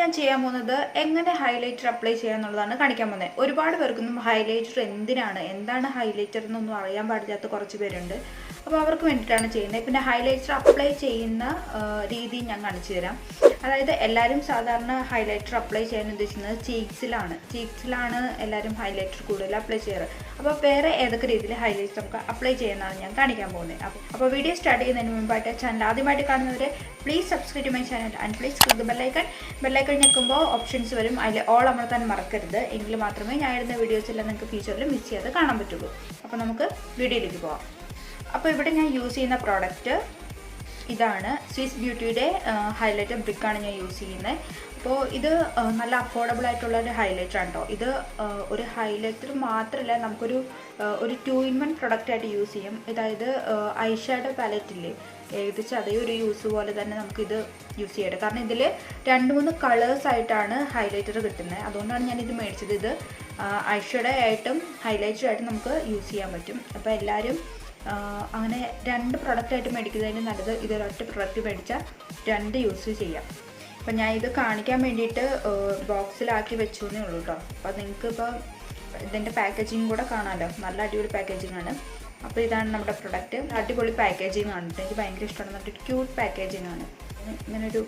ഞാൻ ചെയ്യാൻ പോകുന്നത് എങ്ങനെ ഹൈലൈറ്റർ അപ്ലൈ ചെയ്യാന്നുള്ളതാണ് കാണിക്കാൻ പോകുന്നത്. ഒരുപാട് പേർക്കൊന്നും ഹൈലൈറ്റർ എന്താണ് ഹൈലൈറ്റർ എന്നൊന്നും അറിയാൻ പാടില്ലാത്ത കുറച്ച് പേരുണ്ട്. അപ്പോൾ അവർക്ക് വേണ്ടിയിട്ടാണ് ചെയ്യുന്നത്. പിന്നെ ഹൈലൈറ്റർ അപ്ലൈ ചെയ്യുന്ന രീതി ഞാൻ കാണിച്ചു തരാം. അതായത് എല്ലാവരും സാധാരണ ഹൈലൈറ്റർ അപ്ലൈ ചെയ്യാൻ ഉദ്ദേശിക്കുന്നത് ചീക്സിലാണ് എല്ലാവരും ഹൈലൈറ്റർ കൂടുതൽ അപ്ലൈ ചെയ്യാറ്. അപ്പോൾ വേറെ ഏതൊക്കെ രീതിയിൽ ഹൈലൈറ്റർ നമുക്ക് അപ്ലൈ ചെയ്യുന്നതാണ് ഞാൻ കാണിക്കാൻ പോകുന്നത്. അപ്പോൾ വീഡിയോ സ്റ്റാർട്ട് ചെയ്യുന്നതിന് മുമ്പായിട്ട് ചാനൽ ആദ്യമായിട്ട് കാണുന്നവരെ please subscribe my channel and please click the ബെല്ലൈക്കൺ ഞെക്കുമ്പോൾ ഓപ്ഷൻസ് വരും. അതിൽ ഓൾ അമർത്താൻ മറക്കരുത്. എങ്കിൽ മാത്രമേ ഞാൻ ഇടുന്ന വീഡിയോസെല്ലാം നിങ്ങൾക്ക് ഫ്യൂച്ചറിൽ മിസ് ചെയ്യാതെ കാണാൻ പറ്റുള്ളൂ. അപ്പോൾ നമുക്ക് വീഡിയോയിലേക്ക് പോകാം. അപ്പോൾ ഇവിടെ ഞാൻ യൂസ് ചെയ്യുന്ന പ്രോഡക്റ്റ് ഇതാണ്. സ്വിസ് ബ്യൂട്ടിയുടെ ഹൈലൈറ്റർ ബ്രിക്കാണ് ഞാൻ യൂസ് ചെയ്യുന്നത്. അപ്പോൾ ഇത് നല്ല അഫോർഡബിൾ ആയിട്ടുള്ള ഒരു ഹൈലൈറ്റർ ആണ് കേട്ടോ. ഇത് ഒരു ഹൈലൈറ്റർ മാത്രമല്ല, നമുക്കൊരു 2-in-1 പ്രൊഡക്റ്റായിട്ട് യൂസ് ചെയ്യും. അതായത് ഐ ഷാഡോ പാലറ്റില്ലേ, ഏകദേശം അതേ ഒരു യൂസ് പോലെ തന്നെ നമുക്കിത് യൂസ് ചെയ്യട്ടെ. കാരണം ഇതിൽ 2-3 കളേഴ്സ് ആയിട്ടാണ് ഹൈലൈറ്റർ കിട്ടുന്നത്. അതുകൊണ്ടാണ് ഞാനിത് മേടിച്ചത്. ഇത് ഐ ഷാഡോ ആയിട്ടും ഹൈലൈറ്റർ ആയിട്ടും നമുക്ക് യൂസ് ചെയ്യാൻ പറ്റും. അപ്പോൾ എല്ലാവരും അങ്ങനെ 2 പ്രൊഡക്റ്റായിട്ട് മേടിക്കുന്നതിന് നല്ലത് ഇതൊരൊറ്റ പ്രൊഡക്റ്റ് മേടിച്ചാൽ 2 യൂസ് ചെയ്യാം. അപ്പം ഞാൻ ഇത് കാണിക്കാൻ വേണ്ടിയിട്ട് ബോക്സിലാക്കി വെച്ചു എന്നേ ഉള്ളൂ കേട്ടോ. അപ്പോൾ നിങ്ങൾക്ക് ഇപ്പോൾ ഇതിൻ്റെ പാക്കേജിങ് കൂടെ കാണാമല്ലോ. നല്ല അടിപൊളി പാക്കേജിങ് ആണ്. അപ്പോൾ ഇതാണ് നമ്മുടെ പ്രൊഡക്റ്റ്. അടിപൊളി പാക്കേജിങ് ആണ്. എനിക്ക് ഭയങ്കര ഇഷ്ടമാണ്. നല്ലൊരു ക്യൂട്ട് പാക്കേജിങ് ആണ്. ഇങ്ങനൊരു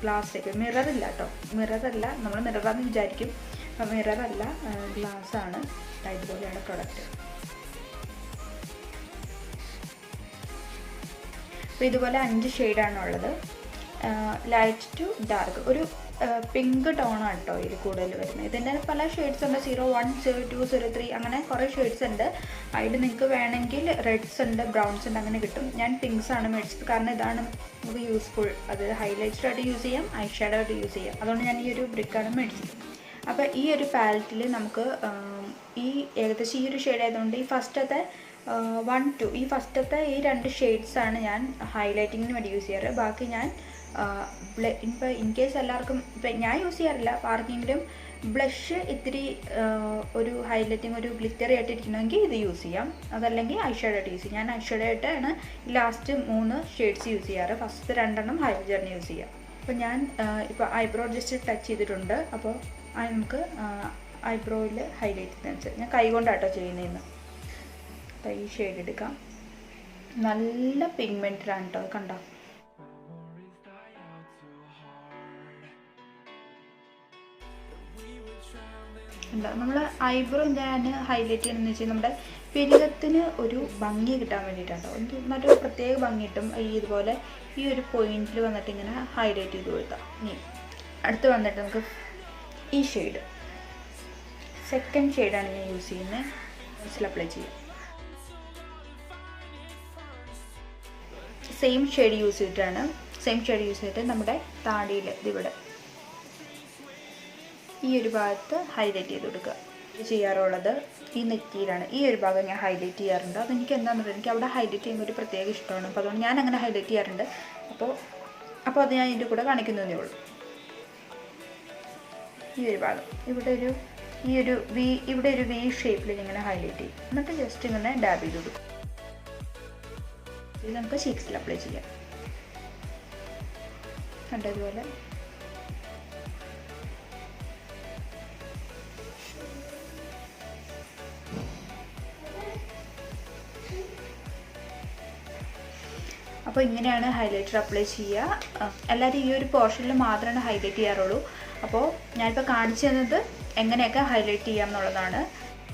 ഗ്ലാസ്സിലേക്ക് മിററില്ല കേട്ടോ. മിററല്ല, നമ്മൾ മിററാന്ന് വിചാരിക്കും. അപ്പോൾ മിററല്ല, ഗ്ലാസ്സാണ്. ഇതുപോലെയാണ് പ്രൊഡക്റ്റ്. അപ്പോൾ ഇതുപോലെ 5 ഷെയ്ഡാണുള്ളത്. ലൈറ്റ് ടു ഡാർക്ക്, ഒരു പിങ്ക് ടോണാണ് കേട്ടോ ഇതിൽ കൂടുതൽ വരുന്നത്. ഇതിൻ്റെ പല ഷെയ്ഡ്സ് ഉണ്ട്. 01, 02, 03 അങ്ങനെ കുറേ ഷെയ്ഡ്സ് ഉണ്ട്. അതിൽ നിങ്ങൾക്ക് വേണമെങ്കിൽ റെഡ്സ് ഉണ്ട്, ബ്രൗൺസ് ഉണ്ട്, അങ്ങനെ കിട്ടും. ഞാൻ പിങ്ക്സ് ആണ് മേടിച്ചത്. കാരണം ഇതാണ് നമുക്ക് യൂസ്ഫുൾ. അത് ഹൈലൈറ്ററായിട്ട് യൂസ് ചെയ്യാം, ഐ ഷാഡോ ആയിട്ട് യൂസ് ചെയ്യാം. അതുകൊണ്ട് ഞാൻ ഈ ഒരു ബ്രിക്കാണ് മേടിച്ചത്. അപ്പോൾ ഈ ഒരു പാലറ്റിൽ നമുക്ക് ഏകദേശം ഈ ഒരു ഷെയ്ഡ് ആയതുകൊണ്ട് ഈ ഫസ്റ്റത്തെ 1, 2 ഈ ഫസ്റ്റത്തെ ഈ 2 ഷെയ്ഡ്സാണ് ഞാൻ ഹൈലൈറ്റിങ്ങിന് വേണ്ടി യൂസ് ചെയ്യാറ്. ബാക്കി ഞാൻ ഇപ്പോൾ ഇൻ കേസ് എല്ലാവർക്കും ഇപ്പം ഞാൻ യൂസ് ചെയ്യാറില്ല. അപ്പോൾ ആർക്കെങ്കിലും ബ്ലഷ് ഇത്തിരി ഒരു ഹൈലൈറ്റിങ് ഒരു ഗ്ലിറ്ററി ആയിട്ട് ഇരിക്കണമെങ്കിൽ ഇത് യൂസ് ചെയ്യാം. അതല്ലെങ്കിൽ ഐ ഷാഡോ ആയിട്ട് യൂസ് ചെയ്യും. ഞാൻ ഐ ഷാഡോ ആയിട്ടാണ് ലാസ്റ്റ് 3 ഷെയ്ഡ്സ് യൂസ് ചെയ്യാറ്. ഫസ്റ്റ് 2 ഹൈലൈറ്ററിന് യൂസ് ചെയ്യാം. അപ്പോൾ ഞാൻ ഇപ്പോൾ ഐബ്രോ ജസ്റ്റ് ടച്ച് ചെയ്തിട്ടുണ്ട്. അപ്പോൾ നമുക്ക് ഐബ്രോയിൽ ഹൈലൈറ്റ് ചെയ്യുന്നത് ഞാൻ കൈ കൊണ്ടാട്ടോ ചെയ്യുന്നതെന്ന്. അപ്പോൾ ഈ ഷെയ്ഡ് എടുക്കാം. നല്ല പിഗ്മെൻറ്റഡ് ആണ് കേട്ടോ. കണ്ടോ, നമ്മൾ ഐബ്രോ ഞാൻ ഹൈലൈറ്റ് ചെയ്യണമെന്ന് വെച്ചാൽ നമ്മുടെ പിരികത്തിന് ഒരു ഭംഗി കിട്ടാൻ വേണ്ടിയിട്ടാണ് കേട്ടോ. നല്ലൊരു പ്രത്യേക ഭംഗി കിട്ടും. ഇതുപോലെ ഈ ഒരു പോയിന്റിൽ വന്നിട്ട് ഇങ്ങനെ ഹൈലൈറ്റ് ചെയ്ത് കൊടുക്കാം. ഇനി അടുത്ത് വന്നിട്ട് നമുക്ക് ഈ ഷെയ്ഡ്, സെക്കൻഡ് ഷെയ്ഡാണ് ഞാൻ യൂസ് ചെയ്യുന്നത്. ഫേസിൽ അപ്ലൈ ചെയ്യാം. സെയിം ഷെയ്ഡ് യൂസ് ചെയ്തിട്ട് നമ്മുടെ താടിയിൽ ഇവിടെ ഈ ഒരു ഭാഗത്ത് ഹൈലൈറ്റ് ചെയ്ത് കൊടുക്കുക. ചെയ്യാറുള്ളത് ഈ നെറ്റിയിലാണ്. ഈ ഒരു ഭാഗം ഞാൻ ഹൈലൈറ്റ് ചെയ്യാറുണ്ട്. അതെനിക്ക് എന്താണെന്ന് പറയുക, എനിക്ക് അവിടെ ഹൈലൈറ്റ് ചെയ്യുമ്പോൾ ഒരു പ്രത്യേക ഇഷ്ടമാണ്. അപ്പോൾ അതുകൊണ്ട് ഞാൻ അങ്ങനെ ഹൈലൈറ്റ് ചെയ്യാറുണ്ട്. അപ്പോൾ അത് ഞാൻ ഇതിൻ്റെ കൂടെ കാണിക്കുന്നതേ ഉള്ളൂ. ഈ ഒരു ഭാഗം ഇവിടെ ഒരു വി ഷേപ്പിൽ ഇങ്ങനെ ഹൈലൈറ്റ് ചെയ്യും. എന്നിട്ട് ജസ്റ്റ് ഇങ്ങനെ ഡാബ് ചെയ്ത് കൊടുക്കും. ഇത് നമുക്ക് ചീക്സിൽ അപ്ലൈ ചെയ്യാം. കണ്ടതുപോലെ അപ്പോൾ ഇങ്ങനെയാണ് ഹൈലൈറ്റർ അപ്ലൈ ചെയ്യുക. എല്ലാവരും ഈ ഒരു പോർഷനിൽ മാത്രമാണ് ഹൈലൈറ്റ് ചെയ്യാറുള്ളൂ. അപ്പോൾ ഞാനിപ്പോൾ കാണിച്ചു തന്നത് എങ്ങനെയൊക്കെ ഹൈലൈറ്റ് ചെയ്യാം എന്നുള്ളതാണ്.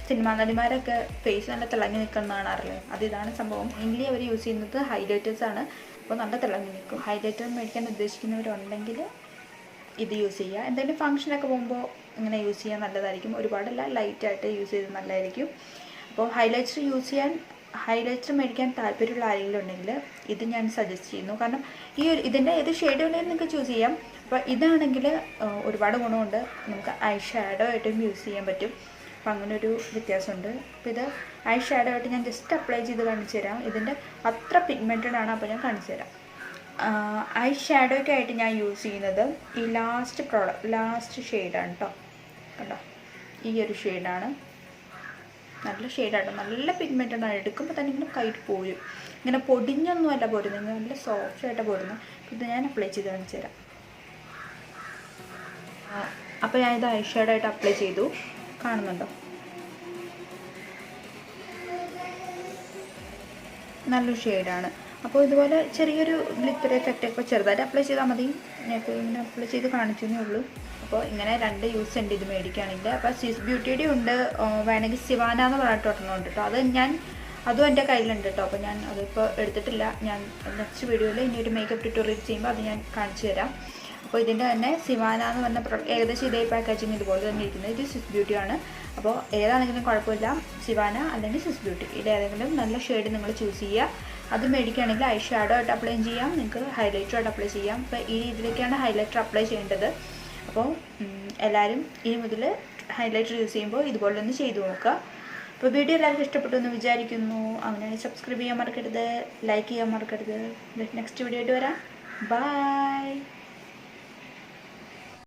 സിനിമാ നടിമാരൊക്കെ ഫേസ് നല്ല തിളങ്ങി നിൽക്കുന്നതാണ് അറിയാം. ഇതാണ് സംഭവം. മെയിൻലി അവർ യൂസ് ചെയ്യുന്നത് ഹൈലൈറ്റേഴ്സാണ്. അപ്പോൾ നല്ല തിളങ്ങി നിൽക്കും. ഹൈലൈറ്റർ മേടിക്കാൻ ഉദ്ദേശിക്കുന്നവരുണ്ടെങ്കിൽ ഇത് യൂസ് ചെയ്യുക. എന്തെങ്കിലും ഫംഗ്ഷനൊക്കെ പോകുമ്പോൾ ഇങ്ങനെ യൂസ് ചെയ്യാൻ നല്ലതായിരിക്കും. ഒരുപാടല്ല, ലൈറ്റായിട്ട് യൂസ് ചെയ്ത് നല്ലതായിരിക്കും. അപ്പോൾ ഹൈലൈറ്റർ മേടിക്കാൻ താല്പര്യമുള്ള ആരെങ്കിലും ഉണ്ടെങ്കിൽ ഇത് ഞാൻ സജസ്റ്റ് ചെയ്യുന്നു. കാരണം ഇതിൻ്റെ ഏത് ഷെയ്ഡ് വേണമെങ്കിലും നിങ്ങൾക്ക് ചൂസ് ചെയ്യാം. അപ്പോൾ ഇതാണെങ്കിൽ ഒരുപാട് ഗുണമുണ്ട്. നമുക്ക് ഐ ഷാഡോ ആയിട്ടും യൂസ് ചെയ്യാൻ പറ്റും. അപ്പോൾ അങ്ങനെ ഒരു വ്യത്യാസമുണ്ട്. അപ്പോൾ ഇത് ഐ ഷാഡോ ആയിട്ട് ഞാൻ ജസ്റ്റ് അപ്ലൈ ചെയ്ത് കാണിച്ചു തരാം. ഇതിൻ്റെ അത്ര പിഗ്മെൻറ്റഡ് ആണ്. അപ്പോൾ ഞാൻ കാണിച്ചു തരാം. ഐ ഷാഡോയ്ക്കായിട്ട് ഞാൻ യൂസ് ചെയ്യുന്നത് ഈ ലാസ്റ്റ് ഷെയ്ഡാണ് കേട്ടോ. കണ്ടോ, ഈ ഒരു ഷെയ്ഡാണ്. നല്ല ഷെയ്ഡാട്ടോ, നല്ല പിഗ്മെൻറ്റഡ് ആണ്. എടുക്കുമ്പോൾ തന്നെ ഇങ്ങനെ കൈയിട്ട് പോരും. ഇങ്ങനെ പൊടിഞ്ഞൊന്നുമല്ല പോരുന്നത്, നല്ല സോഫ്റ്റ് ആയിട്ട് പോരുന്നത്. ഇത് ഞാൻ അപ്ലൈ ചെയ്ത് കാണിച്ചു തരാം. അപ്പോൾ ഞാനിത് ഐ ഷാഡോ ആയിട്ട് അപ്ലൈ ചെയ്തു. കാണുന്നുണ്ടോ? നല്ലൊരു ഷെയ്ഡാണ്. അപ്പോൾ ഇതുപോലെ ചെറിയൊരു ഗ്ലിറ്റർ എഫക്റ്റ് ഒക്കെ ചെറുതായിട്ട് അപ്ലൈ ചെയ്താൽ മതി. ഞാൻ ഇങ്ങനെ അപ്ലൈ ചെയ്ത് കാണിച്ചേ ഉള്ളൂ. അപ്പോൾ ഇങ്ങനെ 2 യൂസ് ഉണ്ട് ഇത് മേടിക്കുകയാണെങ്കിൽ. അപ്പോൾ സ്വിസ് ബ്യൂട്ടിയുടെ ഉണ്ട്, വേണമെങ്കിൽ സിവാന എന്ന് പറഞ്ഞിട്ട് ഒരെണ്ണമുണ്ട് കേട്ടോ. അതും എൻ്റെ കയ്യിലുണ്ട് കേട്ടോ. അപ്പോൾ ഞാൻ അതിപ്പോൾ എടുത്തിട്ടില്ല. ഞാൻ നെക്സ്റ്റ് വീഡിയോയിൽ ഇനി ഒരു മേക്കപ്പ് ട്യൂട്ടോറിയൽ ചെയ്യുമ്പോൾ അത് ഞാൻ കാണിച്ചു തരാം. അപ്പോൾ ഇതിൻ്റെ തന്നെ സിവാന എന്ന് പറഞ്ഞ ഏകദേശം ഇതേ പാക്കേജിങ് ഇതുപോലെ തന്നെ ഇരിക്കുന്നത്. ഇത് സ്വിസ് ബ്യൂട്ടിയാണ്. അപ്പോൾ ഏതാണെങ്കിലും കുഴപ്പമില്ല, സിവാന അല്ലെങ്കിൽ സ്വിസ് ബ്യൂട്ടി, ഇതിലേതെങ്കിലും നല്ല ഷെയ്ഡ് നിങ്ങൾ ചൂസ് ചെയ്യുക. അത് മേടിക്കുകയാണെങ്കിൽ ഐ ഷാഡോ ആയിട്ട് അപ്ലൈ ചെയ്യാം, നിങ്ങൾക്ക് ഹൈലൈറ്റർ ആയിട്ട് അപ്ലൈ ചെയ്യാം. അപ്പോൾ ഈ രീതിയിലേക്കാണ് ഹൈലൈറ്റർ അപ്ലൈ ചെയ്യേണ്ടത്. അപ്പോൾ എല്ലാവരും ഇനി മുതൽ ഹൈലൈറ്റർ യൂസ് ചെയ്യുമ്പോൾ ഇതുപോലെ ഒന്ന് ചെയ്തു നോക്കുക. അപ്പോൾ വീഡിയോ എല്ലാവർക്കും ഇഷ്ടപ്പെട്ടു എന്ന് വിചാരിക്കുന്നു. അങ്ങനെയാണെങ്കിൽ സബ്സ്ക്രൈബ് ചെയ്യാൻ മറക്കരുത്, ലൈക്ക് ചെയ്യാൻ മറക്കരുത്. നെക്സ്റ്റ് വീഡിയോ ആയിട്ട് വരാം. ബൈ.